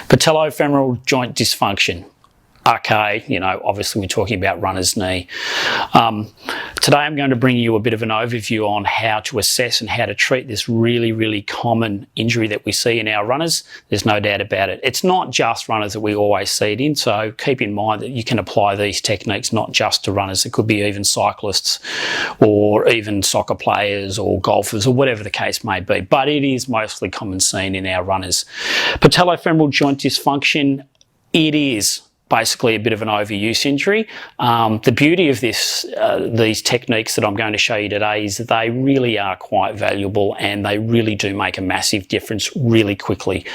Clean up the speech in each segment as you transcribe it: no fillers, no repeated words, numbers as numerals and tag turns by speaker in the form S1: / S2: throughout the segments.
S1: Patellofemoral joint dysfunction. Okay, you know, obviously we're talking about runner's knee. Today I'm going to bring you a bit of an overview on how to assess and how to treat this really common injury that we see in our runners. There's no doubt about it. It's not just runners that we always see it in, so keep in mind that you can apply these techniques not just to runners. It could be even cyclists or even soccer players or golfers or whatever the case may be, but it is mostly common seen in our runners. Patellofemoral joint dysfunction, it is basically a bit of an overuse injury. The beauty of these techniques that I'm going to show you today is that they really are quite valuable and they really do make a massive difference really quickly.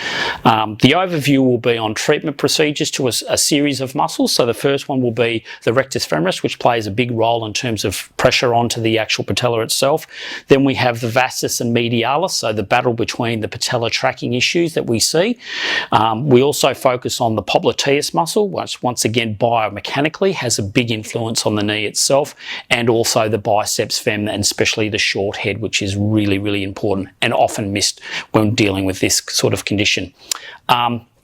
S1: The overview will be on treatment procedures to a series of muscles. So the first one will be the rectus femoris, which plays a big role in terms of pressure onto the actual patella itself. Then we have the vastus and medialis, so the battle between the patella tracking issues that we see. We also focus on the popliteus muscle, which once again biomechanically has a big influence on the knee itself, and also the biceps fem, and especially the short head, which is really important and often missed when dealing with this sort of condition.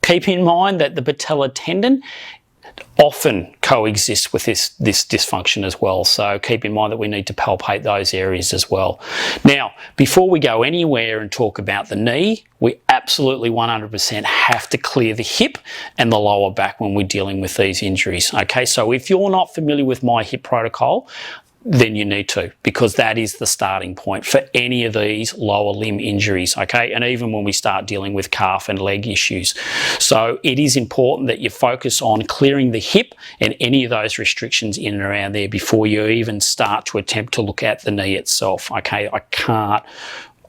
S1: Keep in mind that the patella tendon often coexists with this dysfunction as well, so keep in mind that we need to palpate those areas as well. Now, before we go anywhere and talk about the knee, we absolutely 100% have to clear the hip and the lower back when we're dealing with these injuries. Okay, so if you're not familiar with my hip protocol, then you need to, because that is the starting point for any of these lower limb injuries, okay? And even when we start dealing with calf and leg issues. So it is important that you focus on clearing the hip and any of those restrictions in and around there before you even start to attempt to look at the knee itself, okay? I can't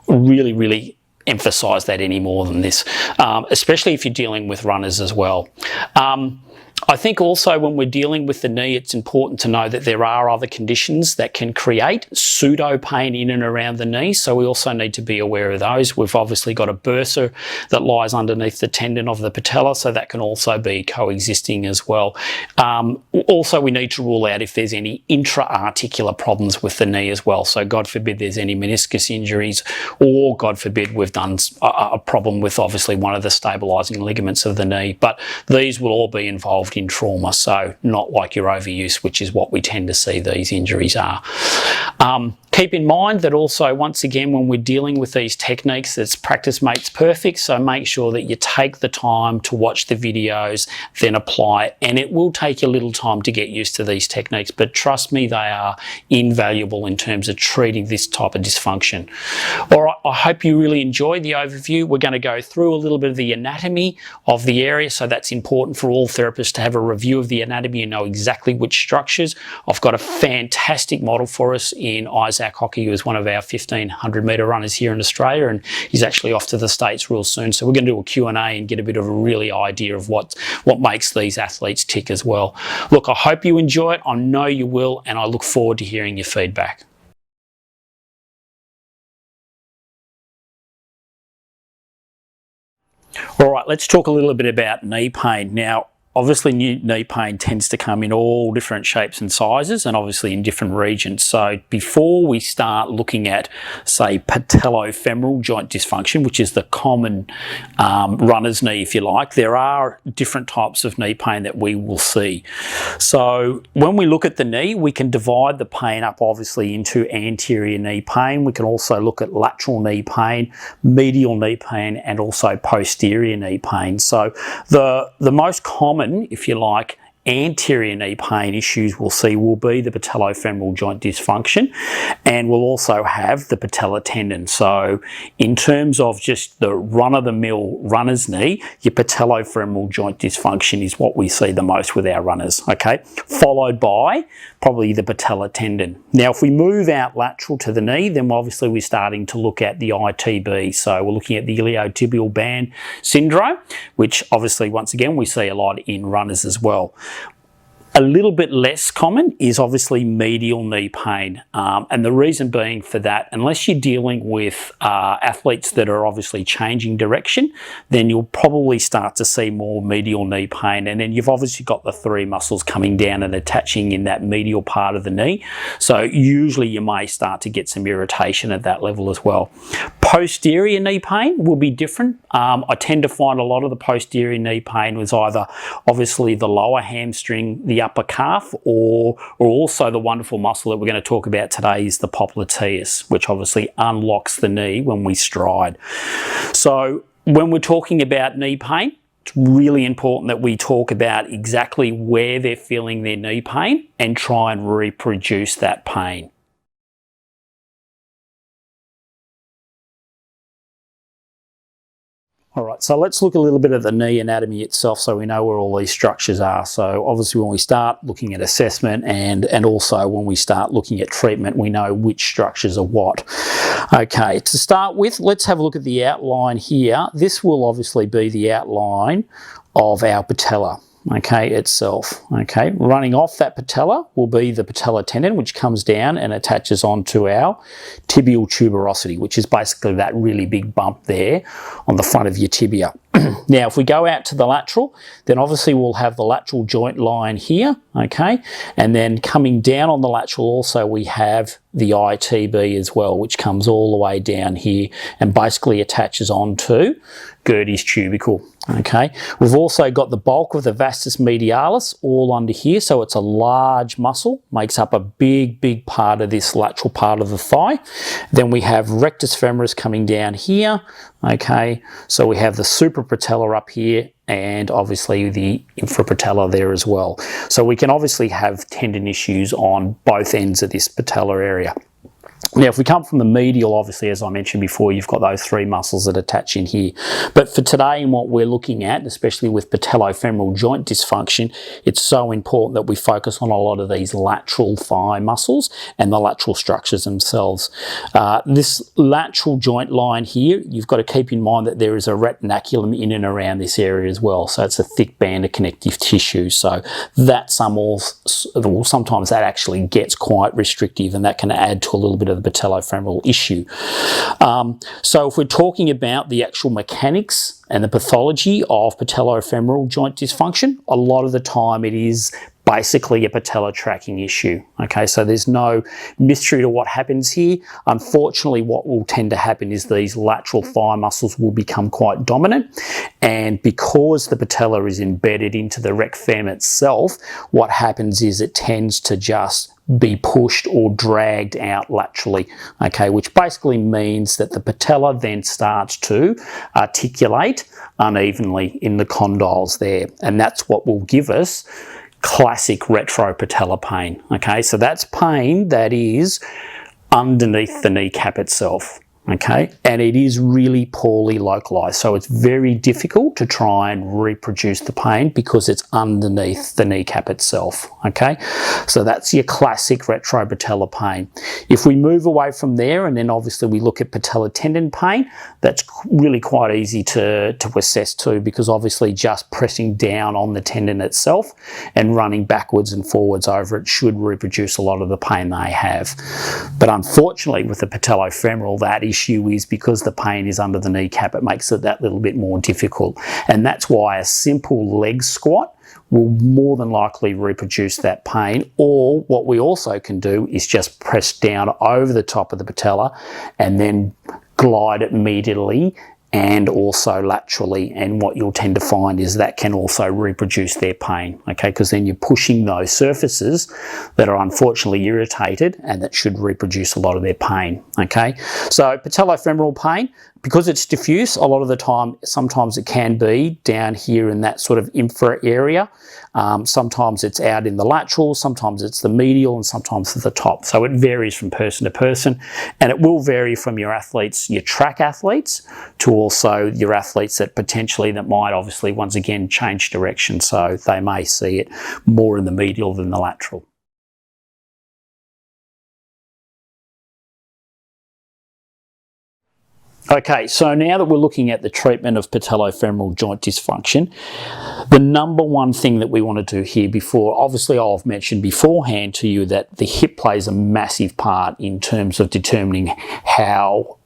S1: really emphasize that any more than this, especially if you're dealing with runners as well. I think also when we're dealing with the knee, it's important to know that there are other conditions that can create pseudo pain in and around the knee, so we also need to be aware of those. We've obviously got a bursa that lies underneath the tendon of the patella, so that can also be coexisting as well. Also, we need to rule out if there's any intra-articular problems with the knee as well, so God forbid there's any meniscus injuries, or God forbid we've done a problem with obviously one of the stabilising ligaments of the knee, but these will all be involved in trauma, so not like your overuse, which is what we tend to see these injuries are. Keep in mind that also, once again, when we're dealing with these techniques, it's practice makes perfect, so make sure that you take the time to watch the videos, then apply it, and it will take you a little time to get used to these techniques, but trust me, they are invaluable in terms of treating this type of dysfunction. All right, I hope you really enjoyed the overview. We're going to go through a little bit of the anatomy of the area, so that's important for all therapists to have a review of the anatomy and know exactly which structures. I've got a fantastic model for us in Isaac Hockey, who is one of our 1500 metre runners here in Australia, and he's actually off to the States real soon, so we're going to do a Q&A and get a bit of a really idea of what makes these athletes tick as well. Look, I hope you enjoy it. I know you will, and I look forward to hearing your feedback. All right, let's talk a little bit about knee pain. Now, obviously knee pain tends to come in all different shapes and sizes, and obviously in different regions. So before we start looking at, say, patellofemoral joint dysfunction, which is the common runner's knee, if you like, there are different types of knee pain that we will see. So when we look at the knee, we can divide the pain up obviously into anterior knee pain. We can also look at lateral knee pain, medial knee pain, and also posterior knee pain. So the most common, if you like, anterior knee pain issues we'll see will be the patellofemoral joint dysfunction, and we'll also have the patella tendon. So in terms of just the run-of-the-mill runner's knee, your patellofemoral joint dysfunction is what we see the most with our runners, okay? Followed by probably the patella tendon. Now, if we move out lateral to the knee, then obviously we're starting to look at the ITB. So we're looking at the iliotibial band syndrome, which obviously, once again, we see a lot in runners as well. A little bit less common is obviously medial knee pain, and the reason being for that, unless you're dealing with athletes that are obviously changing direction, then you'll probably start to see more medial knee pain. And then you've obviously got the three muscles coming down and attaching in that medial part of the knee, so usually you may start to get some irritation at that level as well. Posterior knee pain will be different. I tend to find a lot of the posterior knee pain was either obviously the lower hamstring, the upper calf, or also the wonderful muscle that we're going to talk about today is the Popliteus, which obviously unlocks the knee when we stride. So when we're talking about knee pain, it's really important that we talk about exactly where they're feeling their knee pain and try and reproduce that pain. All right, so let's look a little bit at the knee anatomy itself so we know where all these structures are. So obviously when we start looking at assessment and also when we start looking at treatment, we know which structures are what. Okay, to start with, let's have a look at the outline here. This will obviously be the outline of our patella. Okay, itself. Okay, running off that patella will be the patella tendon, which comes down and attaches onto our tibial tuberosity, which is basically that really big bump there on the front of your tibia. Now, if we go out to the lateral, then obviously we'll have the lateral joint line here, okay? And then coming down on the lateral also we have the ITB as well, which comes all the way down here and basically attaches onto Gerdy's tubercle, okay? We've also got the bulk of the Vastus Medialis all under here, so it's a large muscle, makes up a big part of this lateral part of the thigh. Then we have Rectus Femoris coming down here, okay? So we have the suprapatellar up here and obviously the infrapatellar there as well. So we can obviously have tendon issues on both ends of this patellar area. Now, if we come from the medial, obviously, as I mentioned before, you've got those three muscles that attach in here. But for today and what we're looking at, especially with patellofemoral joint dysfunction, it's so important that we focus on a lot of these lateral thigh muscles and the lateral structures themselves. This lateral joint line here, you've got to keep in mind that there is a retinaculum in and around this area as well. So it's a thick band of connective tissue. So that sometimes that actually gets quite restrictive, and that can add to a little bit of the patellofemoral issue. So if we're talking about the actual mechanics and the pathology of patellofemoral joint dysfunction, a lot of the time it is basically a patella tracking issue. Okay, so there's no mystery to what happens here. Unfortunately, what will tend to happen is these lateral thigh muscles will become quite dominant, and because the patella is embedded into the rec fem itself, what happens is it tends to just be pushed or dragged out laterally, okay, which basically means that the patella then starts to articulate unevenly in the condyles there, and that's what will give us classic retropatellar pain. Okay, so that's pain that is underneath the kneecap itself. Okay, and it is really poorly localized, so it's very difficult to try and reproduce the pain because it's underneath the kneecap itself. Okay, so that's your classic retropatellar pain. If we move away from there and then obviously we look at patellar tendon pain, that's really quite easy to assess too, because obviously just pressing down on the tendon itself and running backwards and forwards over it should reproduce a lot of the pain they have. But unfortunately with the patellofemoral, that issue is because the pain is under the kneecap, it makes it that little bit more difficult. And that's why a simple leg squat will more than likely reproduce that pain, or what we also can do is just press down over the top of the patella and then glide it medially and also laterally, and what you'll tend to find is that can also reproduce their pain, okay, because then you're pushing those surfaces that are unfortunately irritated, and that should reproduce a lot of their pain. Okay, so patellofemoral pain, because it's diffuse, a lot of the time, sometimes it can be down here in that sort of infra area. Sometimes it's out in the lateral, sometimes it's the medial, and sometimes it's the top. So it varies from person to person, and it will vary from your athletes, your track athletes, to also your athletes that potentially that might obviously once again change direction. So they may see it more in the medial than the lateral. Okay, so now that we're looking at the treatment of patellofemoral joint dysfunction, the number one thing that we want to do here before, obviously I've mentioned beforehand to you that the hip plays a massive part in terms of determining how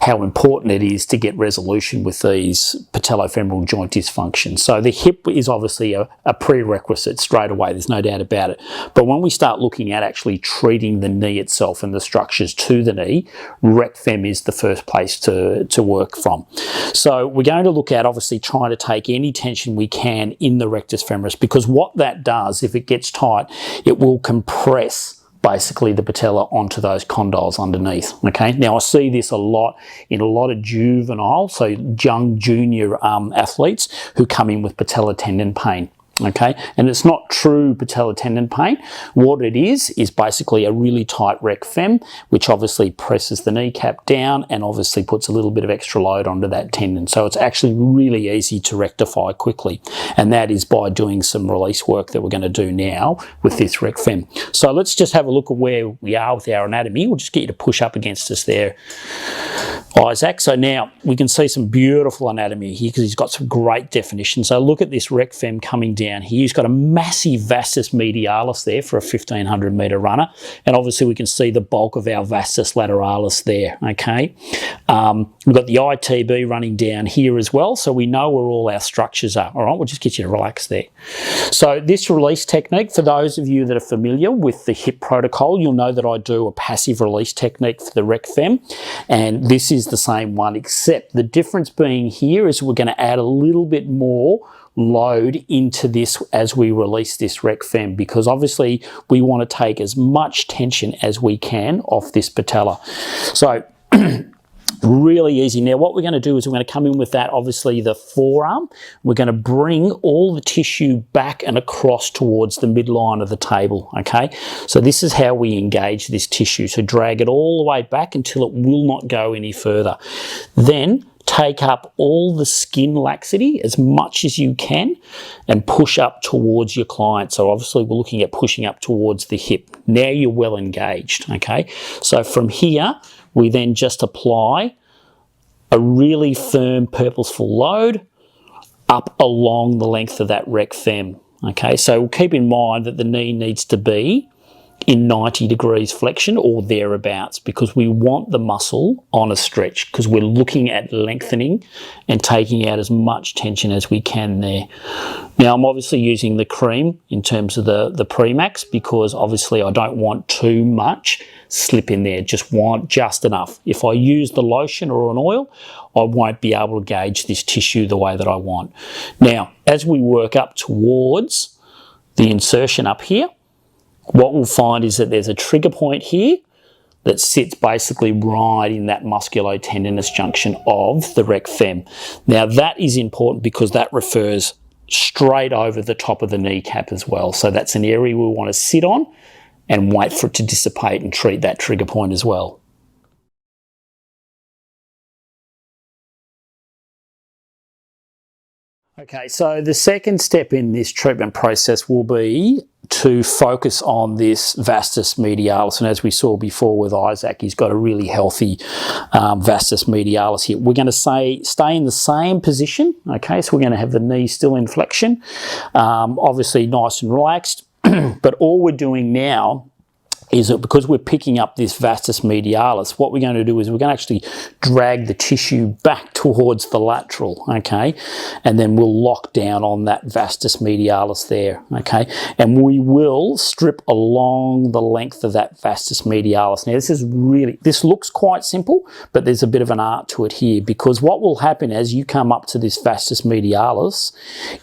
S1: important it is to get resolution with these patellofemoral joint dysfunctions. So the hip is obviously a prerequisite straight away, there's no doubt about it. But when we start looking at actually treating the knee itself and the structures to the knee, rec fem is the first place to work from. So we're going to look at obviously trying to take any tension we can in the rectus femoris, because what that does, if it gets tight, it will compress basically the patella onto those condyles underneath. Okay, now I see this a lot in a lot of juvenile, so young junior athletes who come in with patella tendon pain. Okay, and it's not true patella tendon pain. What it is basically a really tight rec fem, which obviously presses the kneecap down and obviously puts a little bit of extra load onto that tendon. So it's actually really easy to rectify quickly, and that is by doing some release work that we're going to do now with this rec fem. So let's just have a look at where we are with our anatomy. We'll just get you to push up against us there, Isaac. So now we can see some beautiful anatomy here because he's got some great definition. So look at this rec fem coming down here. He's got a massive Vastus Medialis there for a 1500 metre runner, and obviously we can see the bulk of our Vastus Lateralis there. Okay, we've got the ITB running down here as well, so we know where all our structures are. All right, we'll just get you to relax there. So this release technique, for those of you that are familiar with the hip protocol, you'll know that I do a passive release technique for the rec fem, and this is the same one, except the difference being here is we're going to add a little bit more load into this as we release this rec fem, because obviously we want to take as much tension as we can off this patella. So really easy. Now what we're going to do is we're going to come in with that, obviously the forearm. We're going to bring all the tissue back and across towards the midline of the table. Okay, so this is how we engage this tissue. So drag it all the way back until it will not go any further. Then take up all the skin laxity as much as you can and push up towards your client. So obviously we're looking at pushing up towards the hip. Now you're well engaged, okay? So from here, we then just apply a really firm purposeful load up along the length of that rec fem, okay? So keep in mind that the knee needs to be in 90 degrees flexion or thereabouts, because we want the muscle on a stretch, because we're looking at lengthening and taking out as much tension as we can there. Now I'm obviously using the cream in terms of the Premax, because obviously I don't want too much slip in there, just want just enough. If I use the lotion or an oil, I won't be able to gauge this tissue the way that I want. Now as we work up towards the insertion up here, what we'll find is that there's a trigger point here that sits basically right in that musculotendinous junction of the rec fem. Now that is important because that refers straight over the top of the kneecap as well. So that's an area we want to sit on and wait for it to dissipate and treat that trigger point as well. Okay, so the second step in this treatment process will be to focus on this Vastus Medialis, and as we saw before with Isaac, he's got a really healthy Vastus Medialis here. We're going to stay in the same position, okay, so we're going to have the knee still in flexion, obviously nice and relaxed, but all we're doing now is that because we're picking up this Vastus Medialis, what we're going to do is we're going to actually drag the tissue back towards the lateral, okay? And then we'll lock down on that Vastus Medialis there, okay? And we will strip along the length of that Vastus Medialis. Now this looks quite simple, but there's a bit of an art to it here, because what will happen as you come up to this Vastus Medialis,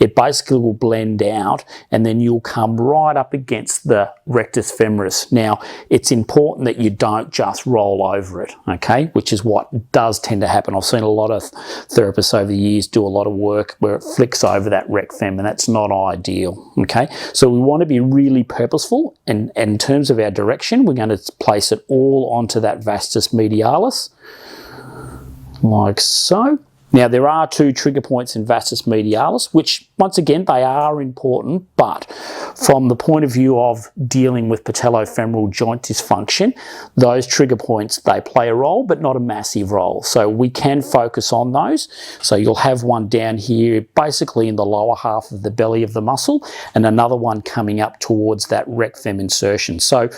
S1: it basically will blend out and then you'll come right up against the Rectus Femoris. Now, it's important that you don't just roll over it, okay, which is what does tend to happen. I've seen a lot of therapists over the years do a lot of work where it flicks over that rec fem, and that's not ideal, okay? So we want to be really purposeful, and in terms of our direction, we're going to place it all onto that Vastus Medialis, like so. Now, there are two trigger points in Vastus Medialis, which, once again, they are important, but from the point of view of dealing with patellofemoral joint dysfunction, those trigger points, they play a role, but not a massive role. So we can focus on those. So you'll have one down here, basically in the lower half of the belly of the muscle, and another one coming up towards that rectum insertion. So,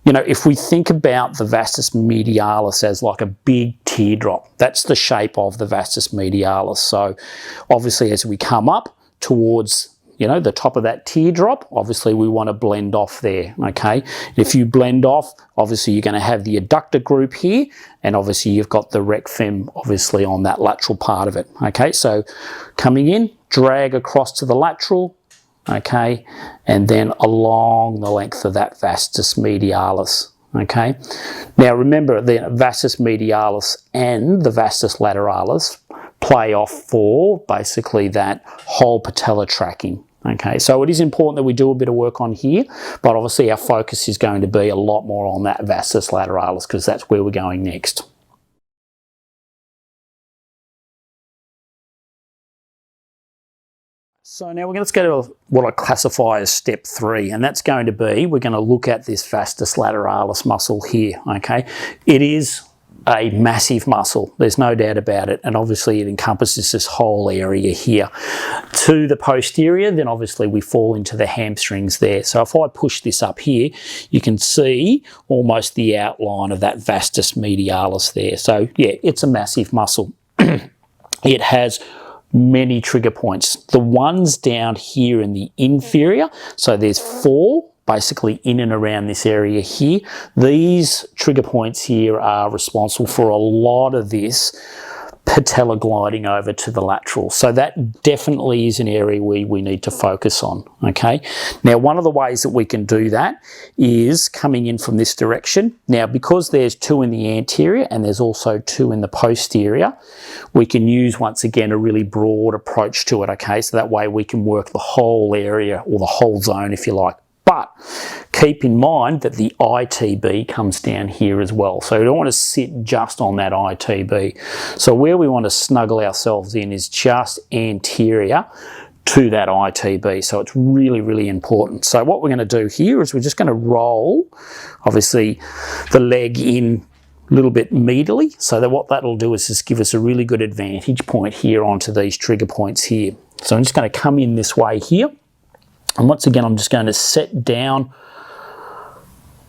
S1: you know, if we think about the Vastus Medialis as like a big teardrop, that's the shape of the Vastus Medialis. So obviously as we come up towards, you know, the top of that teardrop, obviously we want to blend off there, okay? If you blend off, obviously you're going to have the adductor group here, and obviously you've got the rectum obviously on that lateral part of it, okay? So coming in, drag across to the lateral, okay, and then along the length of that Vastus Medialis, okay. Now remember, the Vastus Medialis and the Vastus Lateralis play off for basically that whole patella tracking, okay. So it is important that we do a bit of work on here, but obviously our focus is going to be a lot more on that Vastus Lateralis because that's where we're going next. So now let's go to what I classify as step 3, and that's going to be, we're going to look at this Vastus Lateralis muscle here, okay? It is a massive muscle, there's no doubt about it, and obviously it encompasses this whole area here. To the posterior, then obviously we fall into the hamstrings there. So if I push this up here, you can see almost the outline of that Vastus Medialis there. So yeah, it's a massive muscle. It has many trigger points. The ones down here in the inferior, so there's 4 basically in and around this area here. These trigger points here are responsible for a lot of this patella gliding over to the lateral. So that definitely is an area we need to focus on, okay? Now, one of the ways that we can do that is coming in from this direction. Now, because there's 2 in the anterior and there's also 2 in the posterior, we can use, once again, a really broad approach to it, okay? So that way we can work the whole area or the whole zone, if you like. But keep in mind that the ITB comes down here as well. So we don't want to sit just on that ITB. So where we want to snuggle ourselves in is just anterior to that ITB. So it's really, really important. So what we're going to do here is we're just going to roll, obviously, the leg in a little bit medially. So that what that'll do is just give us a really good advantage point here onto these trigger points here. So I'm just going to come in this way here. And once again, I'm just going to set down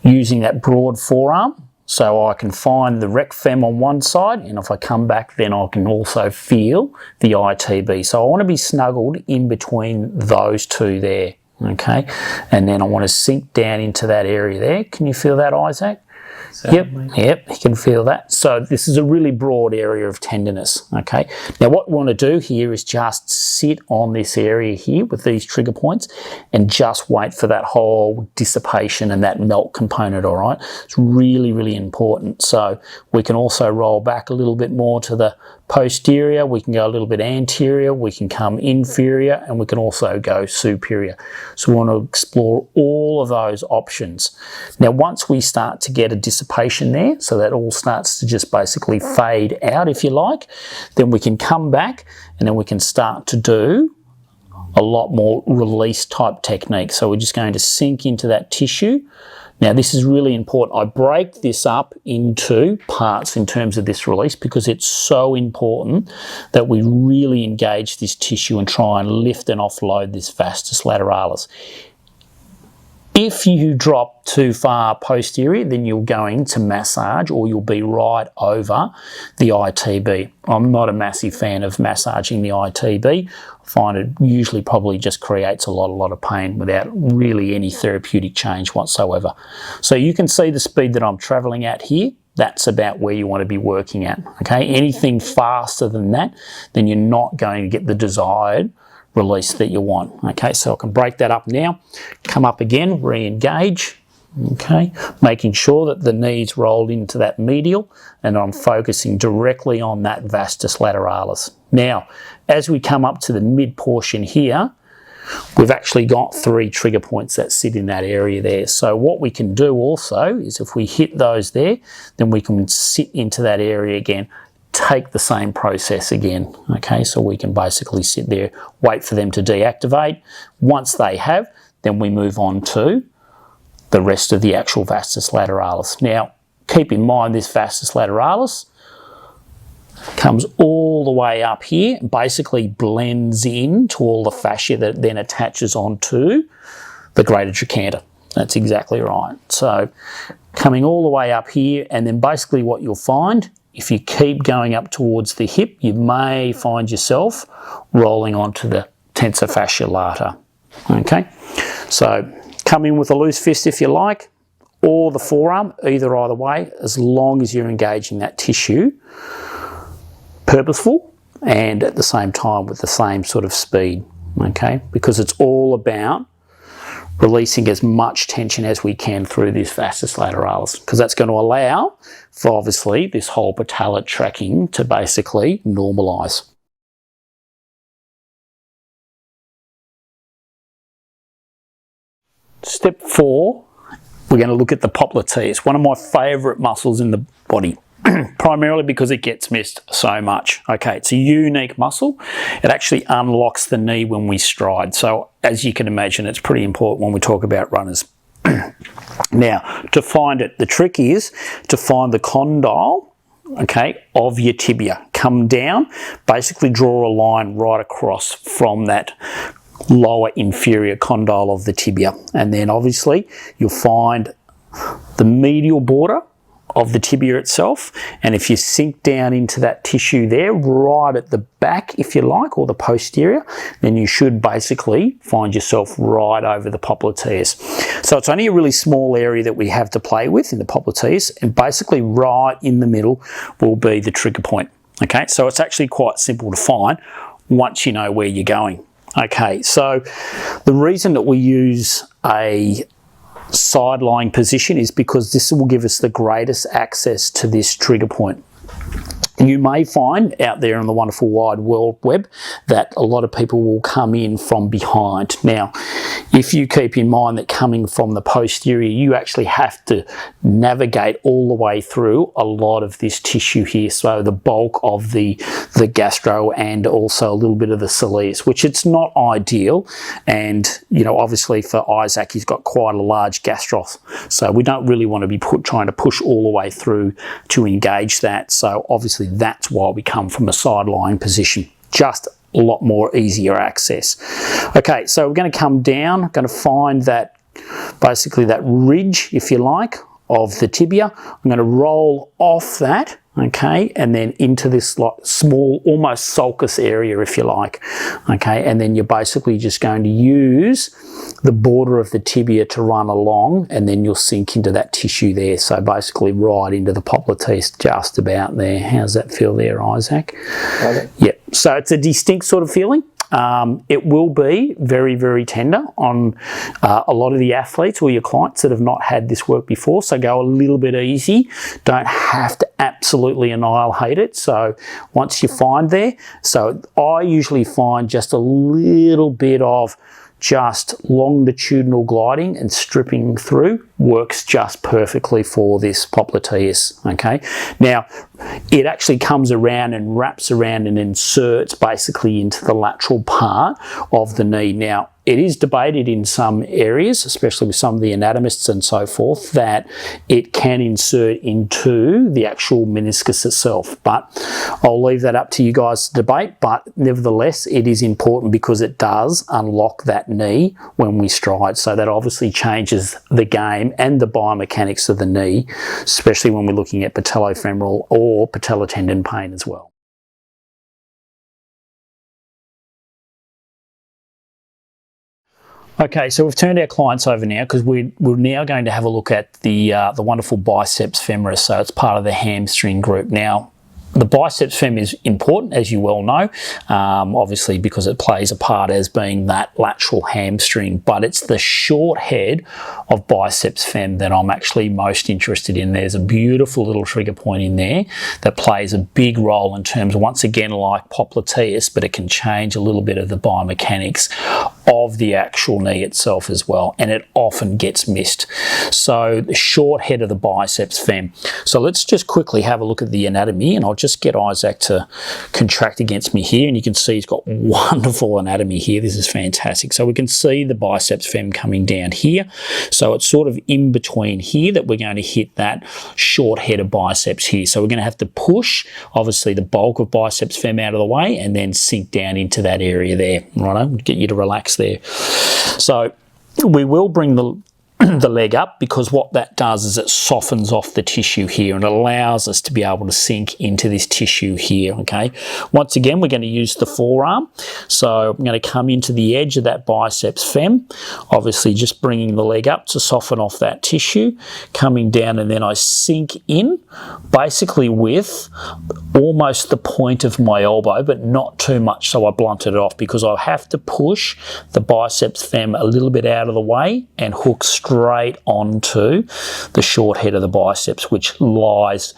S1: using that broad forearm so I can find the rectum on one side, and if I come back then I can also feel the ITB. So I want to be snuggled in between those 2 there, okay? And then I want to sink down into that area there. Can you feel that, Isaac? Certainly. Yep, you can feel that. So this is a really broad area of tenderness, okay? Now what we want to do here is just sit on this area here with these trigger points and just wait for that whole dissipation and that melt component, all right? It's really, really important. So we can also roll back a little bit more to the posterior, we can go a little bit anterior, we can come inferior, and we can also go superior. So we want to explore all of those options. Now once we start to get a dissipation there, so that all starts to just basically fade out, if you like, then we can come back and then we can start to do a lot more release type technique. So we're just going to sink into that tissue. Now this is really important. I break this up into parts in terms of this release because it's so important that we really engage this tissue and try and lift and offload this Vastus Lateralis. If you drop too far posterior, then you're going to massage or you'll be right over the ITB. I'm not a massive fan of massaging the ITB. I find it usually probably just creates a lot of pain without really any therapeutic change whatsoever. So you can see the speed that I'm traveling at here. That's about where you want to be working at, okay? Anything faster than that, then you're not going to get the desired release that you want. Okay, so I can break that up now, come up again, re-engage, okay, making sure that the knees rolled into that medial and I'm focusing directly on that Vastus Lateralis. Now, as we come up to the mid portion here, we've actually got 3 trigger points that sit in that area there. So what we can do also is if we hit those there, then we can sit into that area again. take the same process again. Okay, so we can basically sit there, wait for them to deactivate. Once they have, then we move on to the rest of the actual vastus lateralis. Now, keep in mind this vastus lateralis comes all the way up here and basically blends in to all the fascia that then attaches onto the greater trochanter. That's exactly right. So coming all the way up here, and then basically what you'll find, if you keep going up towards the hip, you may find yourself rolling onto the tensor fascia lata. Okay, so come in with a loose fist if you like, or the forearm, either way, as long as you're engaging that tissue, purposeful, and at the same time with the same sort of speed, okay? Because it's all about releasing as much tension as we can through this vastus lateralis, because that's going to allow for obviously this whole patellate tracking to basically normalise. Step 4, we're going to look at the popliteus, one of my favourite muscles in the body, primarily because it gets missed so much. Okay, it's a unique muscle. It actually unlocks the knee when we stride. So as you can imagine, it's pretty important when we talk about runners. Now, to find it, the trick is to find the condyle, okay, of your tibia. Come down, basically draw a line right across from that lower inferior condyle of the tibia, and then obviously you'll find the medial border of the tibia itself, and if you sink down into that tissue there right at the back if you like, or the posterior, then you should basically find yourself right over the popliteus. So it's only a really small area that we have to play with in the popliteus, and basically right in the middle will be the trigger point. Okay, so it's actually quite simple to find once you know where you're going. Okay, so the reason that we use a side lying position is because this will give us the greatest access to this trigger point. You may find out there in the wonderful wide world web that a lot of people will come in from behind. Now, if you keep in mind that coming from the posterior, you actually have to navigate all the way through a lot of this tissue here. So the bulk of the gastro and also a little bit of the soleus, which it's not ideal. And, you know, obviously for Isaac, he's got quite a large gastros. So we don't really want to be trying to push all the way through to engage that. So obviously that's why we come from a side lying position. Just a lot more easier access. Okay, so we're going to come down, going to find that, basically that ridge, if you like, of the tibia. I'm going to roll off that, okay, and then into this like small, almost sulcus area, if you like, okay, and then you're basically just going to use the border of the tibia to run along, and then you'll sink into that tissue there. So basically right into the popliteus, just about there. How's that feel there, Isaac? Okay. Yep. So it's a distinct sort of feeling. It will be very, very tender on a lot of the athletes or your clients that have not had this work before. So go a little bit easy. Don't have to absolutely annihilate it. So once you find there, so I usually find just a little bit of just longitudinal gliding and stripping through works just perfectly for this popliteus, okay? Now, it actually comes around and wraps around and inserts basically into the lateral part of the knee. Now, it is debated in some areas, especially with some of the anatomists and so forth, that it can insert into the actual meniscus itself. But I'll leave that up to you guys to debate. But nevertheless, it is important because it does unlock that knee when we stride. So that obviously changes the game and the biomechanics of the knee, especially when we're looking at patellofemoral or patellar tendon pain as well. Okay, so we've turned our clients over now because we're now going to have a look at the wonderful biceps femoris. So it's part of the hamstring group. Now, the biceps fem is important, as you well know, obviously because it plays a part as being that lateral hamstring, but it's the short head of biceps fem that I'm actually most interested in. There's a beautiful little trigger point in there that plays a big role in terms of, once again, like popliteus, but it can change a little bit of the biomechanics of the actual knee itself as well, and it often gets missed. So the short head of the biceps fem. So let's just quickly have a look at the anatomy, and I'll just get Isaac to contract against me here, and you can see he's got wonderful anatomy here. This is fantastic. So we can see the biceps fem coming down here. So it's sort of in between here that we're going to hit that short head of biceps here. So we're going to have to push, obviously, the bulk of biceps fem out of the way and then sink down into that area there. Righto, get you to relax there. So we will bring the leg up, because what that does is it softens off the tissue here and allows us to be able to sink into this tissue here, okay? Once again, we're going to use the forearm. So I'm going to come into the edge of that biceps fem, obviously just bringing the leg up to soften off that tissue, coming down, and then I sink in basically with almost the point of my elbow, but not too much so I blunted it off, because I have to push the biceps fem a little bit out of the way and hook straight onto the short head of the biceps, which lies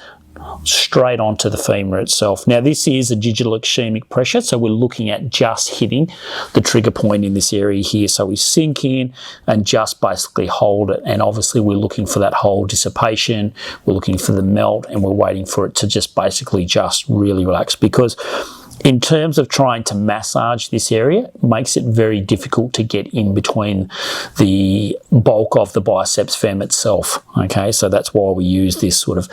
S1: straight onto the femur itself. Now this is a digital ischemic pressure, so we're looking at just hitting the trigger point in this area here. So we sink in and just basically hold it, and obviously we're looking for that whole dissipation, we're looking for the melt, and we're waiting for it to just basically just really relax, because in terms of trying to massage this area, it makes it very difficult to get in between the bulk of the biceps fem itself. Okay, so that's why we use this sort of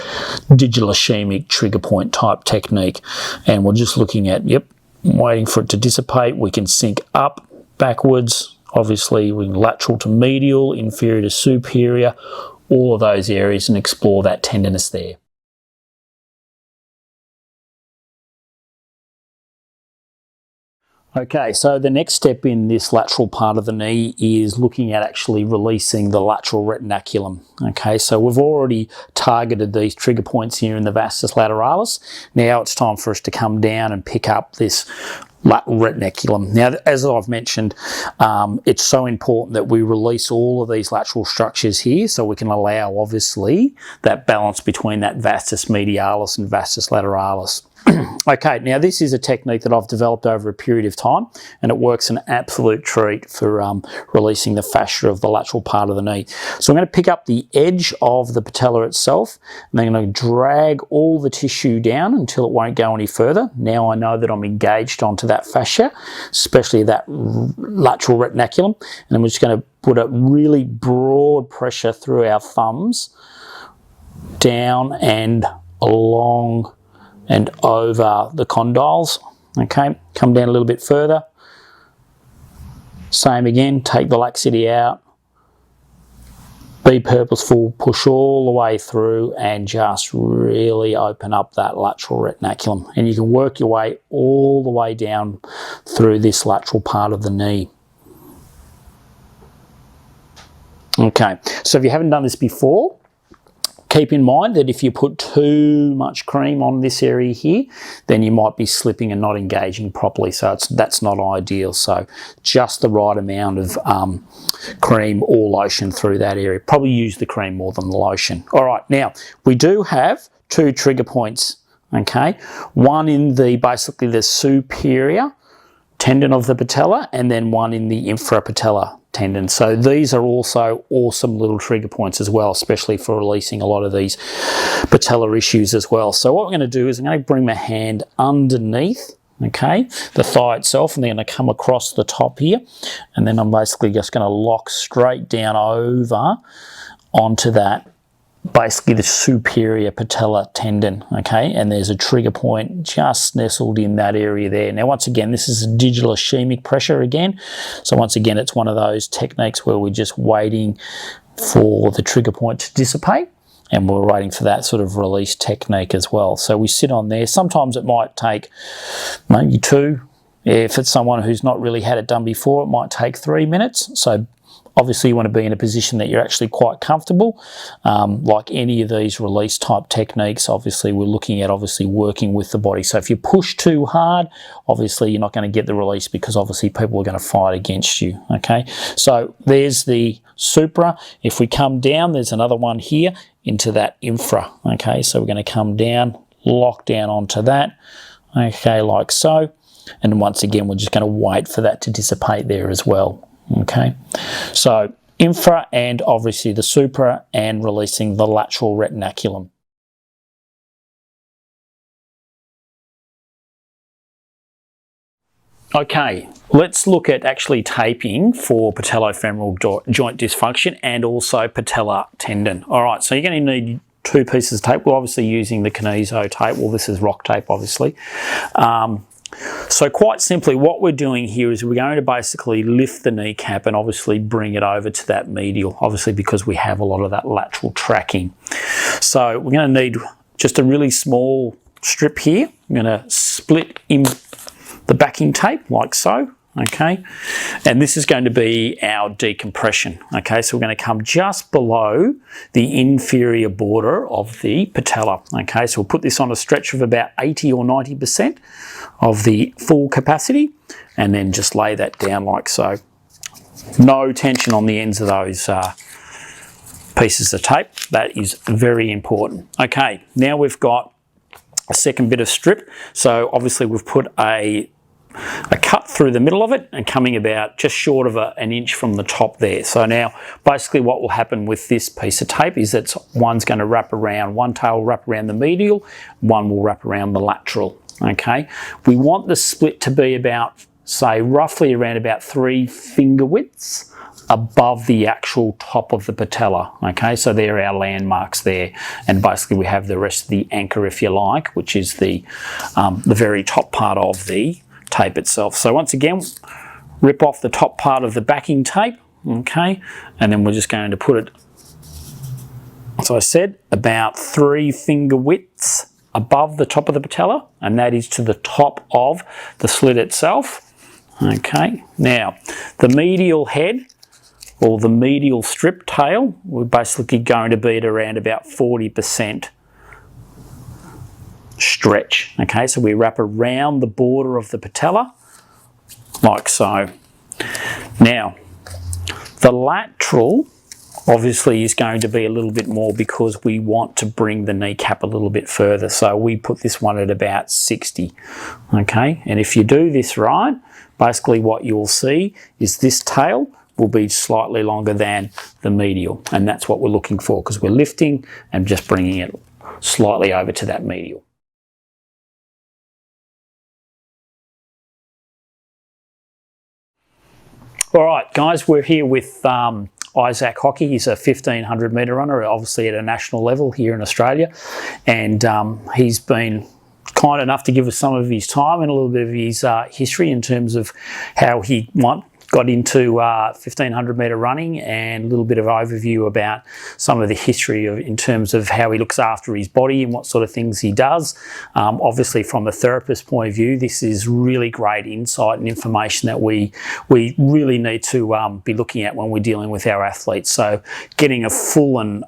S1: digital ischemic trigger point type technique. And we're just looking at, yep, waiting for it to dissipate. We can sink up, backwards, obviously we can lateral to medial, inferior to superior, all of those areas, and explore that tenderness there. Okay, so the next step in this lateral part of the knee is looking at actually releasing the lateral retinaculum. Okay, so we've already targeted these trigger points here in the Vastus Lateralis. Now it's time for us to come down and pick up this lateral retinaculum. Now, as I've mentioned, it's so important that we release all of these lateral structures here, so we can allow, obviously, that balance between that Vastus Medialis and Vastus Lateralis. Okay, now this is a technique that I've developed over a period of time, and it works an absolute treat for releasing the fascia of the lateral part of the knee. So I'm going to pick up the edge of the patella itself, and I'm going to drag all the tissue down until it won't go any further. Now I know that I'm engaged onto that fascia, especially that lateral retinaculum, and I'm just going to put a really broad pressure through our thumbs, down and along and over the condyles. Okay, come down a little bit further. Same again, take the laxity out. Be purposeful, push all the way through and just really open up that lateral retinaculum. And you can work your way all the way down through this lateral part of the knee. Okay, so if you haven't done this before, keep in mind that if you put too much cream on this area here, then you might be slipping and not engaging properly. So that's not ideal. So just the right amount of cream or lotion through that area. Probably use the cream more than the lotion. All right, now we do have two trigger points. Okay, one in the basically the superior tendon of the patella, and then one in the infrapatellar tendon. So these are also awesome little trigger points as well, especially for releasing a lot of these patellar issues as well. So what I'm going to do is I'm going to bring my hand underneath, okay, the thigh itself, and then I'm going to come across the top here, and then I'm basically just going to lock straight down over onto that, basically the superior patellar tendon, okay, and there's a trigger point just nestled in that area there. Now once again, this is a digital ischemic pressure again, so once again it's one of those techniques where we're just waiting for the trigger point to dissipate, and we're waiting for that sort of release technique as well. So we sit on there. Sometimes it might take maybe 2. If it's someone who's not really had it done before, it might take 3 minutes. So obviously you want to be in a position that you're actually quite comfortable. Like any of these release type techniques, obviously we're looking at working with the body. So if you push too hard, obviously you're not going to get the release, because obviously people are going to fight against you. Okay, so there's the supra. If we come down, there's another one here into that infra. Okay, so we're going to come down, lock down onto that. Okay, like so. And once again, we're just going to wait for that to dissipate there as well. Okay, so infra and obviously the supra, and releasing the lateral retinaculum. Okay, let's look at actually taping for patellofemoral joint dysfunction and also patellar tendon. All right, so you're going to need 2 pieces of tape. We're obviously using the Kineso tape. Well, this is rock tape, obviously. So quite simply, what we're doing here is we're going to basically lift the kneecap and obviously bring it over to that medial, obviously because we have a lot of that lateral tracking. So we're going to need just a really small strip here. I'm going to split in the backing tape like so, okay, and this is going to be our decompression. Okay, so we're going to come just below the inferior border of the patella. Okay, so we'll put this on a stretch of about 80 or 90% of the full capacity, and then just lay that down like so. No tension on the ends of those pieces of tape. That is very important. Okay, now we've got a second bit of strip. So obviously we've put a cut through the middle of it and coming about just short of an inch from the top there. So now basically what will happen with this piece of tape is that one's going to wrap around, one tail will wrap around the medial, one will wrap around the lateral. Okay, we want the split to be about, say, roughly around about 3 finger widths above the actual top of the patella. Okay, so there are our landmarks there, and basically we have the rest of the anchor, if you like, which is the very top part of the tape itself. So once again, rip off the top part of the backing tape, okay, and then we're just going to put it, as I said, about 3 finger widths above the top of the patella, and that is to the top of the slit itself. Okay, now the medial head, or the medial strip tail, we're basically going to be at around about 40% stretch. Okay, so we wrap around the border of the patella like so. Now the lateral obviously is going to be a little bit more because we want to bring the kneecap a little bit further, so we put this one at about 60. Okay, and if you do this right, basically what you'll see is this tail will be slightly longer than the medial, and that's what we're looking for because we're lifting and just bringing it slightly over to that medial. All right, guys, we're here with Isaac Hockey. He's a 1500 metre runner, obviously at a national level here in Australia, and he's been kind enough to give us some of his time and a little bit of his history in terms of how he got into 1500 metre running, and a little bit of overview about some of the history in terms of how he looks after his body and what sort of things he does. Obviously from a therapist point of view, this is really great insight and information that we really need to be looking at when we're dealing with our athletes. So getting a full and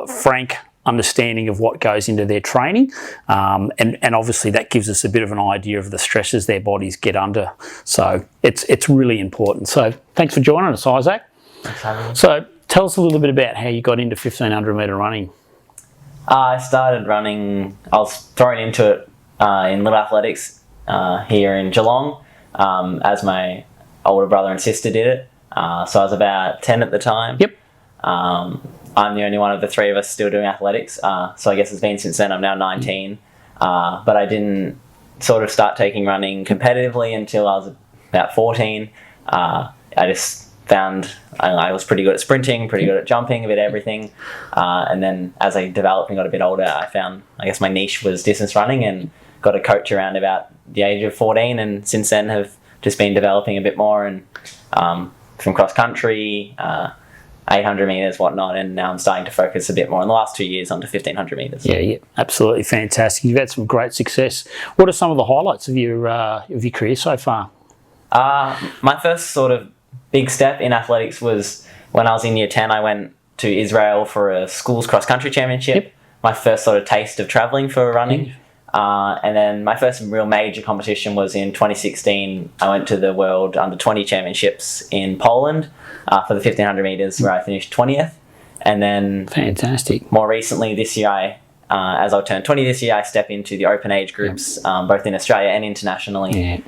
S1: frank understanding of what goes into their training, and obviously that gives us a bit of an idea of the stresses their bodies get under. So it's really important. So thanks for joining us, Isaac.
S2: Thanks for having me.
S1: So tell us a little bit about how you got into 1500 metre running.
S2: I started running, I was thrown into it in Little Athletics here in Geelong, as my older brother and sister did it. So I was about 10 at the time.
S1: Yep.
S2: I'm the only one of the 3 of us still doing athletics, so I guess it's been since then. I'm now 19, but I didn't sort of start taking running competitively until I was about 14. I just found I was pretty good at sprinting, pretty good at jumping, a bit of everything, and then as I developed and got a bit older, I found, I guess my niche was distance running, and got a coach around about the age of 14, and since then have just been developing a bit more, and from cross country, 800 metres, whatnot, and now I'm starting to focus a bit more in the last 2 years onto 1500 metres.
S1: Yeah, absolutely fantastic. You've had some great success. What are some of the highlights of your career so far?
S2: My first sort of big step in athletics was when I was in year 10. I went to Israel for a school's cross country championship. Yep. My first sort of taste of travelling for running. And then my first real major competition was in 2016. I went to the World Under-20 Championships in Poland for the 1500 metres, where I finished 20th. And then
S1: fantastic.
S2: More recently this year, I as I'll turn 20 this year, I step into the open age groups, both in Australia and internationally.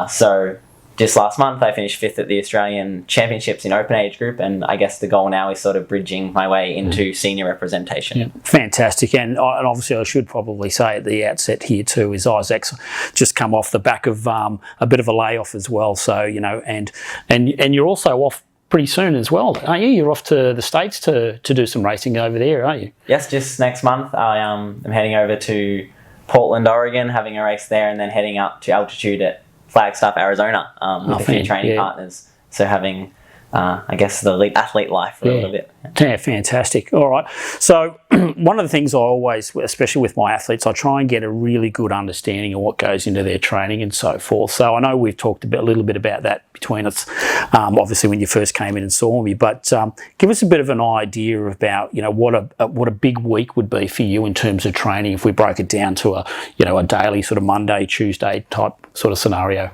S2: So just last month, I finished 5th at the Australian Championships in open age group, and I guess the goal now is sort of bridging my way into senior representation.
S1: Fantastic. And obviously I should probably say at the outset here too is Isaac's just come off the back of a bit of a layoff as well. So, you know, and you're also off pretty soon as well, aren't you? You're off to the States to do some racing over there, aren't you?
S2: Yes, just next month. I'm heading over to Portland, Oregon, having a race there, and then heading up to altitude at Flagstaff, Arizona, with a few training partners. So having, I guess, the elite athlete life for a little bit.
S1: Yeah, fantastic. All right. So one of the things I always, especially with my athletes, I try and get a really good understanding of what goes into their training and so forth. So I know we've talked a little bit about that between us, obviously when you first came in and saw me, but give us a bit of an idea about, you know, what a big week would be for you in terms of training if we broke it down to a daily sort of Monday, Tuesday type sort of scenario.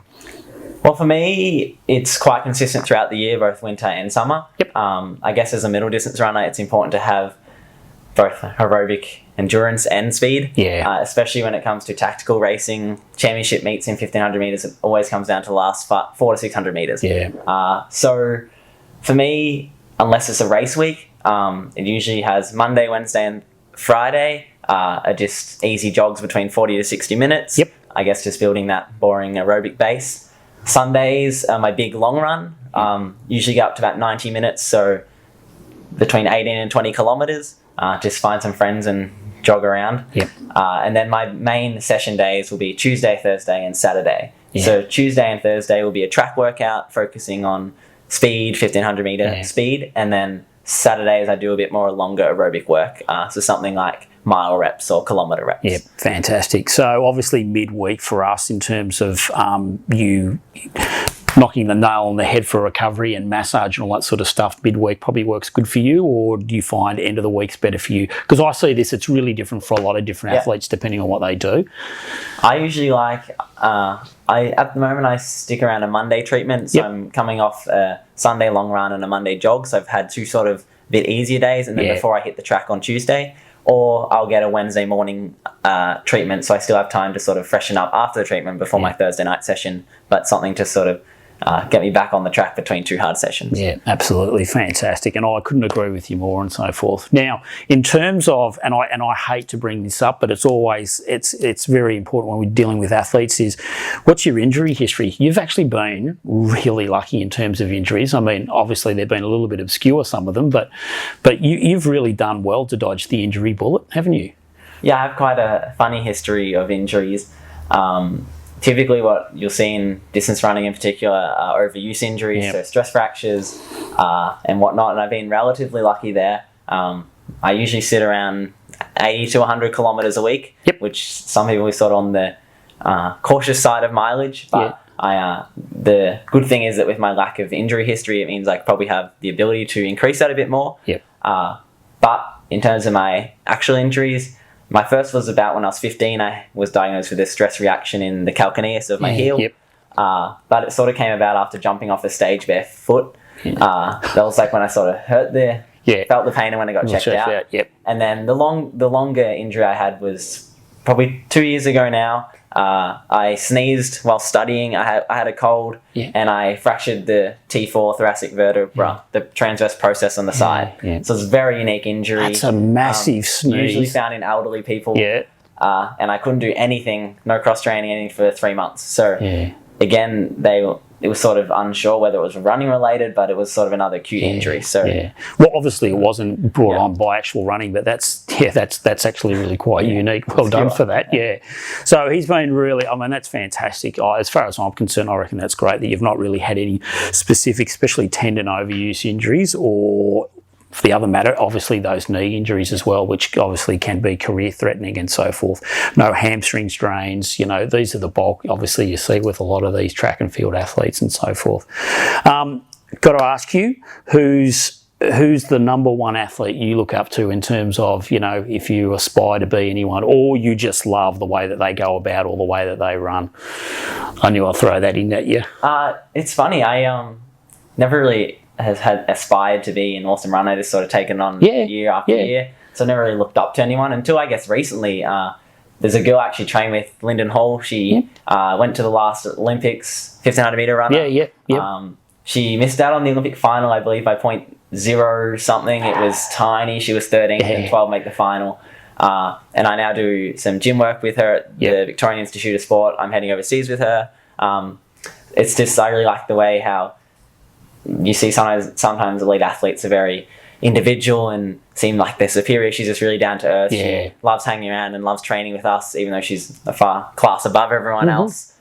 S2: Well, for me, it's quite consistent throughout the year, both winter and summer. I guess as a middle distance runner, it's important to have both aerobic endurance and speed, especially when it comes to tactical racing. Championship meets in 1500 metres, it always comes down to the last 400 to 600 metres. So for me, unless it's a race week, it usually has Monday, Wednesday and Friday are just easy jogs between 40 to 60 minutes. I guess just building that boring aerobic base. Sundays are my big long run, usually get up to about 90 minutes, so between 18 and 20 kilometres, just find some friends and jog around. And then my main session days will be Tuesday, Thursday and Saturday. So Tuesday and Thursday will be a track workout focusing on speed, 1500 metre speed, and then Saturdays I do a bit more longer aerobic work, so something like mile reps or kilometre reps.
S1: Yeah, fantastic. So obviously midweek for us in terms of you knocking the nail on the head for recovery and massage and all that sort of stuff, midweek probably works good for you, or do you find end of the week's better for you? Because I see this, it's really different for a lot of different athletes depending on what they do.
S2: I usually like, at the moment I stick around a Monday treatment, so I'm coming off a Sunday long run and a Monday jog, so I've had two sort of bit easier days, and then before I hit the track on Tuesday, or I'll get a Wednesday morning treatment, so I still have time to sort of freshen up after the treatment before my Thursday night session, but something to sort of get me back on the track between two hard sessions. Yeah,
S1: absolutely fantastic, and I couldn't agree with you more and so forth. Now, in terms of, and I hate to bring this up, but it's always it's very important when we're dealing with athletes, is what's your injury history? You've actually been really lucky in terms of injuries. I mean, obviously they've been a little bit obscure, some of them, but you've really done well to dodge the injury bullet, haven't you?
S2: Yeah, I have quite a funny history of injuries. Typically what you'll see in distance running in particular are overuse injuries, so stress fractures and whatnot, and I've been relatively lucky there. I usually sit around 80 to 100 kilometres a week, which some people is sort of on the cautious side of mileage, but the good thing is that with my lack of injury history, it means I probably have the ability to increase that a bit more. But in terms of my actual injuries, my first was about when I was 15. I was diagnosed with a stress reaction in the calcaneus of my heel. But it sort of came about after jumping off the stage barefoot. That was like when I sort of hurt felt the pain, and when I got checked out. And then the longer injury I had was probably 2 years ago now. I sneezed while studying. I had a cold, and I fractured the T4 thoracic vertebra, the transverse process on the side. So it's a very unique injury.
S1: That's a massive sneeze.
S2: Usually found in elderly people. And I couldn't do anything, no cross training, anything for 3 months. So again, it was sort of unsure whether it was running related, but it was sort of another acute injury. So
S1: well, obviously it wasn't brought on by actual running, but that's actually really quite unique. Well done for that. So he's been really, I mean, that's fantastic. As far as I'm concerned, I reckon that's great that you've not really had any specific, especially tendon overuse injuries, or for the other matter, obviously those knee injuries as well, which obviously can be career threatening and so forth. No hamstring strains, you know, these are the bulk, obviously you see with a lot of these track and field athletes and so forth. Got to ask you, who's the number one athlete you look up to in terms of, you know, if you aspire to be anyone, or you just love the way that they go about or the way that they run? I knew I'd throw that in at you.
S2: It's funny, I never really had aspired to be an awesome runner. I just sort of taken on year after year. So I never really looked up to anyone until I guess recently. There's a girl I actually trained with, Lyndon Hall. She went to the last Olympics, 1500 meter runner. She missed out on the Olympic final, I believe, by 0.0 something. It was tiny. She was 13th and 12 make the final. And I now do some gym work with her at the Victorian Institute of Sport. I'm heading overseas with her. It's just, I really like the way how you see sometimes elite athletes are very individual and seem like they're superior. She's just really down to earth. She loves hanging around and loves training with us, even though she's a far class above everyone else.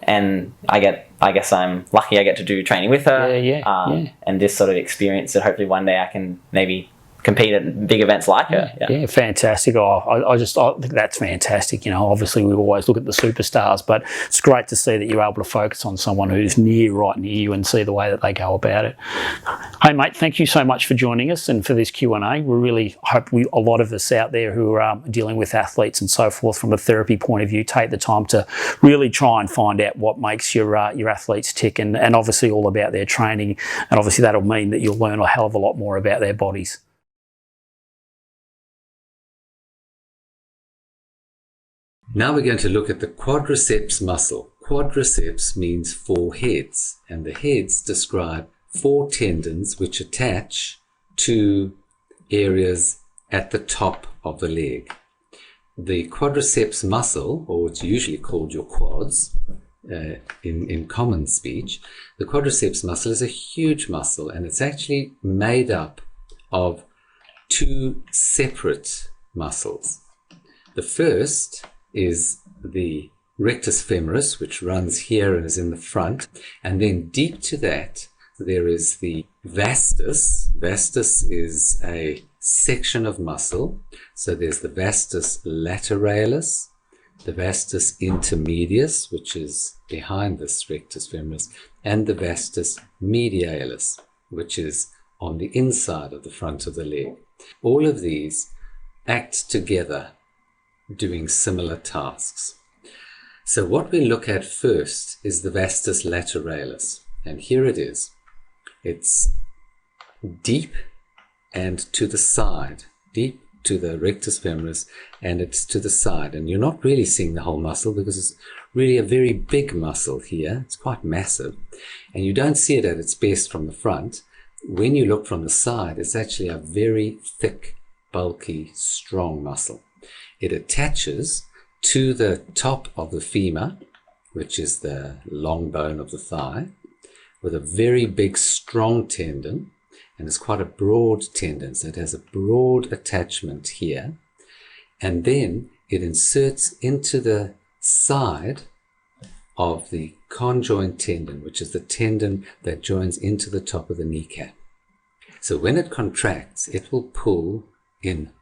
S2: And I guess I'm lucky I get to do training with her. And this sort of experience that hopefully one day I can maybe compete at big events like her.
S1: Fantastic. I think that's fantastic. You know, obviously we always look at the superstars, but it's great to see that you're able to focus on someone who's right near you and see the way that they go about it. Hey mate, thank you so much for joining us and for this Q&A. We really hope a lot of us out there who are dealing with athletes and so forth from a therapy point of view take the time to really try and find out what makes your athletes tick, and obviously all about their training, and obviously that'll mean that you'll learn a hell of a lot more about their bodies.
S3: Now we're going to look at the quadriceps muscle. Quadriceps means 4 heads, and the heads describe 4 tendons which attach to areas at the top of the leg. The quadriceps muscle, or it's usually called your quads in common speech, the quadriceps muscle is a huge muscle, and it's actually made up of 2 separate muscles. The first is the rectus femoris, which runs here and is in the front, and then deep to that there is the vastus. Vastus is a section of muscle, so there's the vastus lateralis, the vastus intermedius, which is behind this rectus femoris, and the vastus medialis, which is on the inside of the front of the leg. All of these act together doing similar tasks. So what we look at first is the vastus lateralis, and here it is. It's deep and to the side, deep to the rectus femoris, and it's to the side, and you're not really seeing the whole muscle because it's really a very big muscle here. It's quite massive, and you don't see it at its best from the front. When you look from the side, it's actually a very thick, bulky, strong muscle. It attaches to the top of the femur, which is the long bone of the thigh, with a very big, strong tendon, and it's quite a broad tendon, so it has a broad attachment here, and then it inserts into the side of the conjoint tendon, which is the tendon that joins into the top of the kneecap. So when it contracts, it will pull in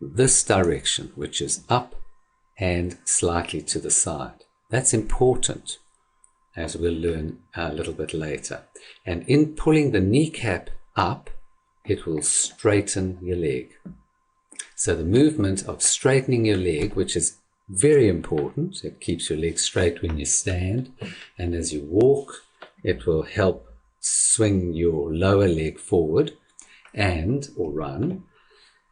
S3: this direction, which is up and slightly to the side. That's important, as we'll learn a little bit later. And in pulling the kneecap up, it will straighten your leg. So the movement of straightening your leg, which is very important, it keeps your leg straight when you stand, and as you walk, it will help swing your lower leg forward or run.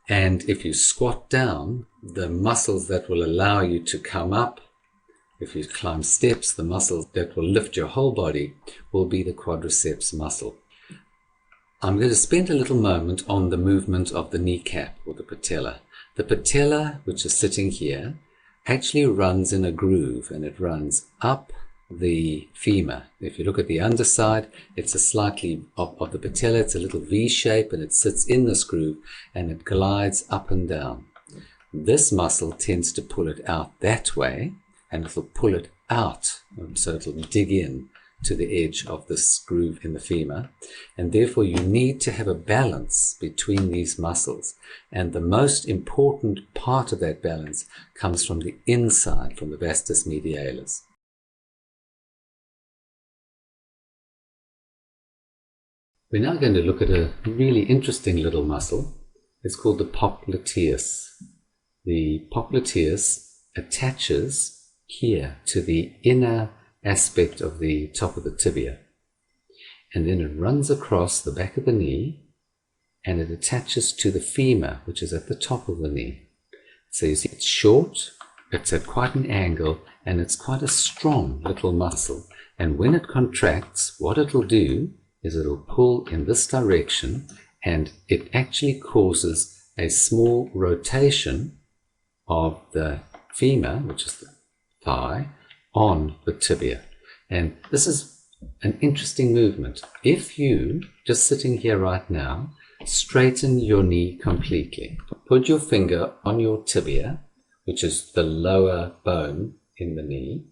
S3: And if you squat down, the muscles that will allow you to come up, if you climb steps, the muscles that will lift your whole body will be the quadriceps muscle. I'm going to spend a little moment on the movement of the kneecap or the patella. The patella, which is sitting here, actually runs in a groove, and it runs up the femur. If you look at the underside, it's a slightly of the patella, it's a little V shape, and it sits in this groove and it glides up and down. This muscle tends to pull it out that way, and it'll pull it out, so it'll dig in to the edge of this groove in the femur, and therefore you need to have a balance between these muscles, and the most important part of that balance comes from the inside, from the vastus medialis. We're now going to look at a really interesting little muscle. It's called the popliteus. The popliteus attaches here to the inner aspect of the top of the tibia, and then it runs across the back of the knee and it attaches to the femur, which is at the top of the knee. So you see it's short, it's at quite an angle, and it's quite a strong little muscle. And when it contracts, what it'll do is it'll pull in this direction, and it actually causes a small rotation of the femur, which is the thigh, on the tibia. And this is an interesting movement. If you, just sitting here right now, straighten your knee completely, put your finger on your tibia, which is the lower bone in the knee.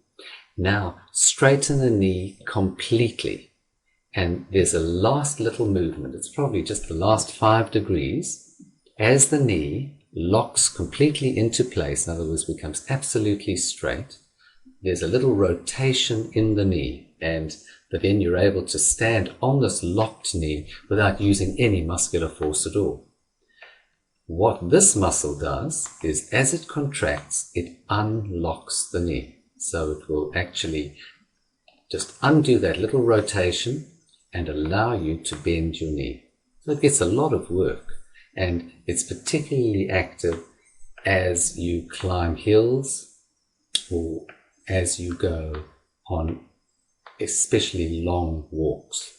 S3: Now straighten the knee completely. And there's a last little movement. It's probably just the last 5 degrees. As the knee locks completely into place, in other words, becomes absolutely straight, there's a little rotation in the knee, and then you're able to stand on this locked knee without using any muscular force at all. What this muscle does is, as it contracts, it unlocks the knee. So it will actually just undo that little rotation and allow you to bend your knee. So it gets a lot of work, and it's particularly active as you climb hills or as you go on especially long walks.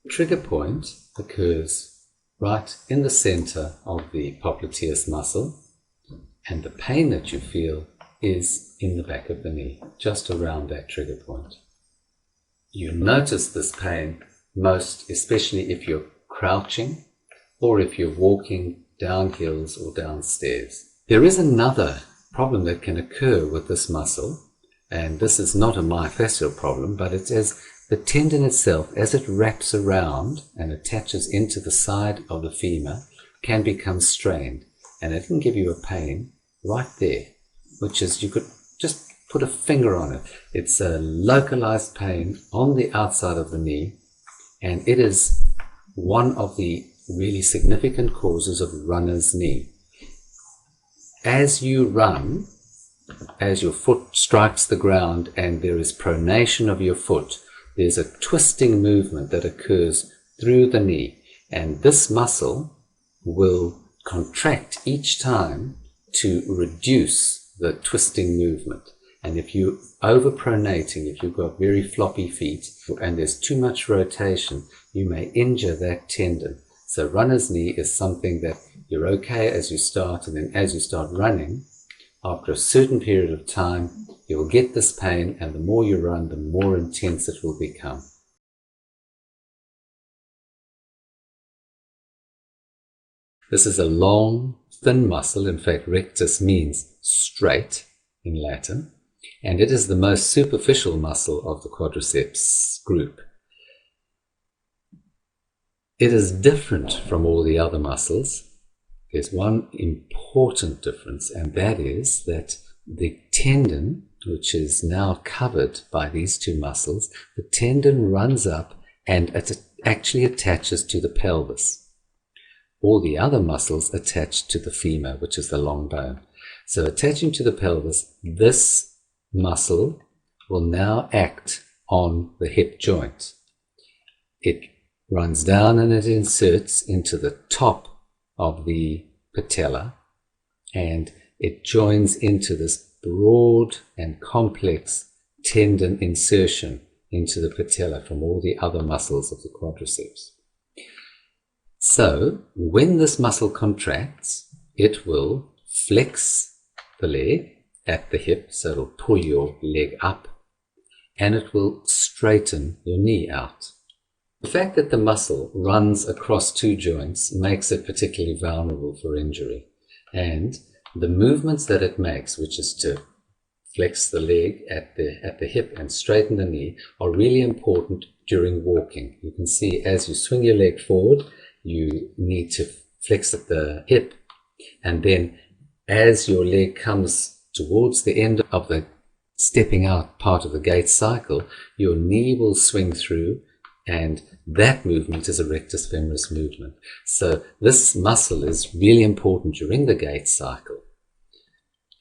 S3: The trigger point occurs right in the center of the popliteus muscle, and the pain that you feel is in the back of the knee, just around that trigger point. You notice this pain most especially if you're crouching or if you're walking down hills or downstairs. There is another problem that can occur with this muscle, and this is not a myofascial problem, but it's as the tendon itself, as it wraps around and attaches into the side of the femur, can become strained, and it can give you a pain right there, which is, you could just put a finger on it. It's a localized pain on the outside of the knee, and it is one of the really significant causes of runner's knee. As you run, as your foot strikes the ground and there is pronation of your foot, there's a twisting movement that occurs through the knee, and this muscle will contract each time to reduce the twisting movement. And if you're overpronating, if you've got very floppy feet and there's too much rotation, you may injure that tendon. So runner's knee is something that you're okay as you start, and then as you start running, after a certain period of time, you'll get this pain, and the more you run, the more intense it will become. This is a long, thin muscle. In fact, rectus means straight in Latin, and it is the most superficial muscle of the quadriceps group. It is different from all the other muscles. There's one important difference, and that is that the tendon, which is now covered by these two muscles, the tendon runs up and it actually attaches to the pelvis. All the other muscles attach to the femur, which is the long bone. So attaching to the pelvis, this muscle will now act on the hip joint. It runs down and it inserts into the top of the patella, and it joins into this broad and complex tendon insertion into the patella from all the other muscles of the quadriceps. So when this muscle contracts, it will flex the leg at the hip, so it'll pull your leg up, and it will straighten your knee out. The fact that the muscle runs across two joints makes it particularly vulnerable for injury, and the movements that it makes, which is to flex the leg at the hip and straighten the knee, are really important during walking. You can see as you swing your leg forward, you need to flex at the hip, and then as your leg comes towards the end of the stepping out part of the gait cycle, your knee will swing through, and that movement is a rectus femoris movement. So this muscle is really important during the gait cycle.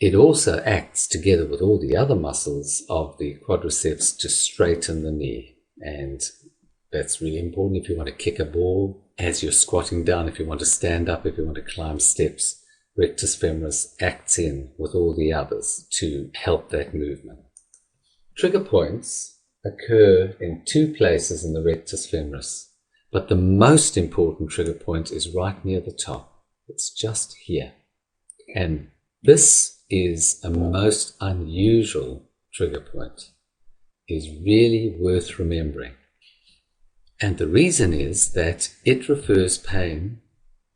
S3: It also acts together with all the other muscles of the quadriceps to straighten the knee, and That's really important if you want to kick a ball as you're squatting down, if you want to stand up, if you want to climb steps. Rectus femoris acts in with all the others to help that movement. Trigger points occur in two places in the rectus femoris, but the most important trigger point is right near the top. It's just here. And this is a most unusual trigger point. It is really worth remembering. And the reason is that it refers pain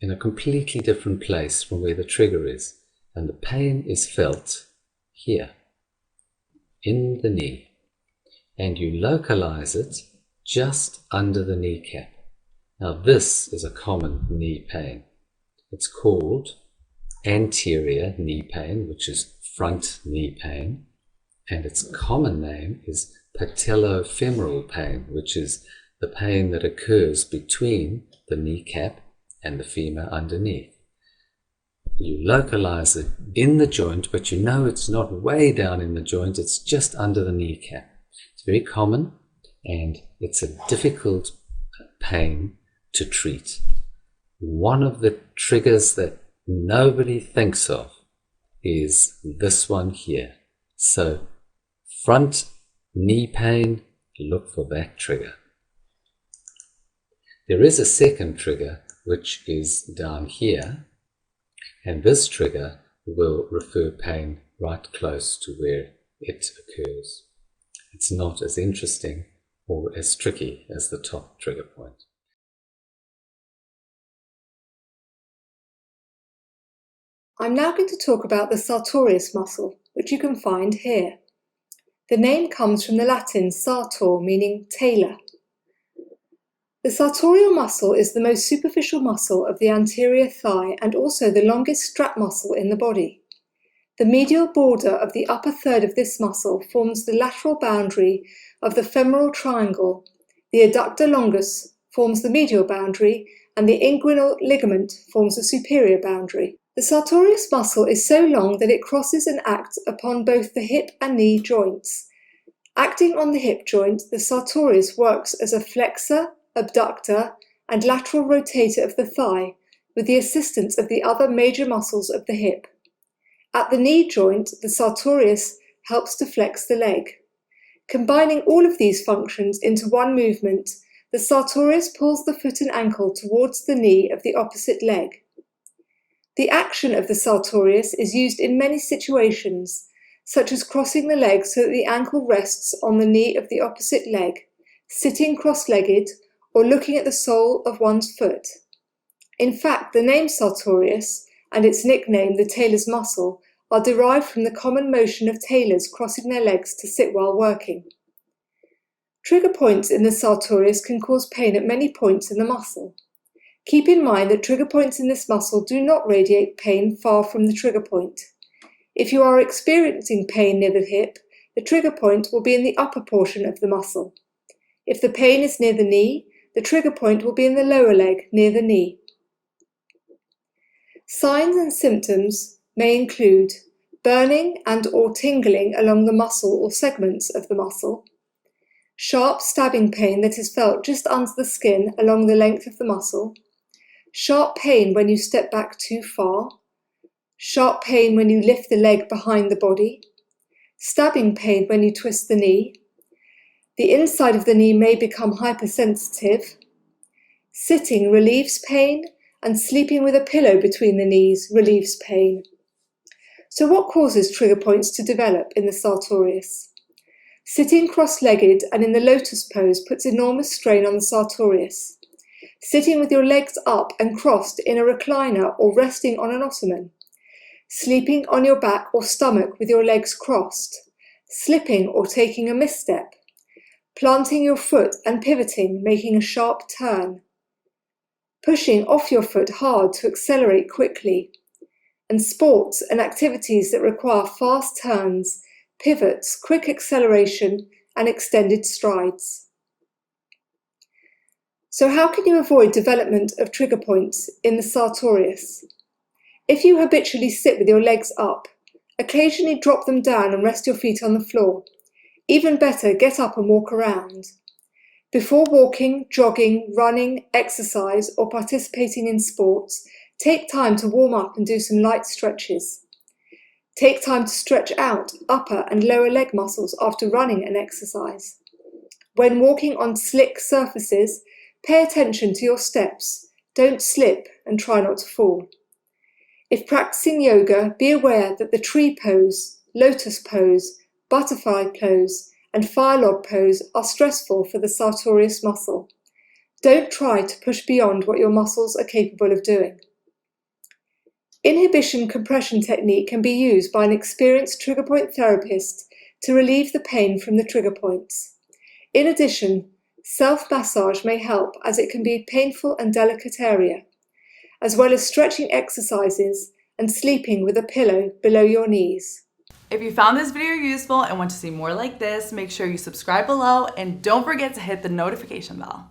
S3: in a completely different place from where the trigger is. And the pain is felt here, in the knee. And you localize it just under the kneecap. Now this is a common knee pain. It's called anterior knee pain, which is front knee pain. And its common name is patellofemoral pain, which is the pain that occurs between the kneecap and the femur underneath. You localize it in the joint, but you know it's not way down in the joint, it's just under the kneecap. It's very common and it's a difficult pain to treat. One of the triggers that nobody thinks of is this one here. So front knee pain, look for that trigger. There is a second trigger which is down here, and this trigger will refer pain right close to where it occurs. It's not as interesting or as tricky as the top trigger point.
S4: I'm now going to talk about the Sartorius muscle, which you can find here. The name comes from the Latin sartor, meaning tailor. The sartorial muscle is the most superficial muscle of the anterior thigh and also the longest strap muscle in the body. The medial border of the upper third of this muscle forms the lateral boundary of the femoral triangle. The adductor longus forms the medial boundary and the inguinal ligament forms the superior boundary. The sartorius muscle is so long that it crosses and acts upon both the hip and knee joints. Acting on the hip joint, the sartorius works as a flexor, abductor, and lateral rotator of the thigh with the assistance of the other major muscles of the hip. At the knee joint, the sartorius helps to flex the leg. Combining all of these functions into one movement, the sartorius pulls the foot and ankle towards the knee of the opposite leg. The action of the sartorius is used in many situations, such as crossing the leg so that the ankle rests on the knee of the opposite leg, sitting cross-legged, or looking at the sole of one's foot. In fact, the name sartorius and its nickname, the tailor's muscle, are derived from the common motion of tailors crossing their legs to sit while working. Trigger points in the sartorius can cause pain at many points in the muscle. Keep in mind that trigger points in this muscle do not radiate pain far from the trigger point. If you are experiencing pain near the hip, the trigger point will be in the upper portion of the muscle. If the pain is near the knee, the trigger point will be in the lower leg near the knee. Signs and symptoms may include burning and/or tingling along the muscle or segments of the muscle, sharp stabbing pain that is felt just under the skin along the length of the muscle, sharp pain when you step back too far, sharp pain when you lift the leg behind the body, stabbing pain when you twist the knee. The inside of the knee may become hypersensitive. Sitting relieves pain, and sleeping with a pillow between the knees relieves pain. So what causes trigger points to develop in the sartorius? Sitting cross-legged and in the lotus pose puts enormous strain on the sartorius. Sitting with your legs up and crossed in a recliner or resting on an ottoman. Sleeping on your back or stomach with your legs crossed. Slipping or taking a misstep. Planting your foot and pivoting, making a sharp turn. Pushing off your foot hard to accelerate quickly. And sports and activities that require fast turns, pivots, quick acceleration, and extended strides. So how can you avoid development of trigger points in the sartorius? If you habitually sit with your legs up, occasionally drop them down and rest your feet on the floor. Even better, get up and walk around. Before walking, jogging, running, exercise, or participating in sports, take time to warm up and do some light stretches. Take time to stretch out upper and lower leg muscles after running and exercise. When walking on slick surfaces, pay attention to your steps, don't slip and try not to fall. If practicing yoga, be aware that the tree pose, lotus pose, butterfly pose, and fire log pose are stressful for the sartorius muscle. Don't try to push beyond what your muscles are capable of doing. Inhibition compression technique can be used by an experienced trigger point therapist to relieve the pain from the trigger points. In addition, self-massage may help as it can be a painful and delicate area, as well as stretching exercises and sleeping with a pillow below your knees.
S5: If you found this video useful and want to see more like this, make sure you subscribe below and don't forget to hit the notification bell.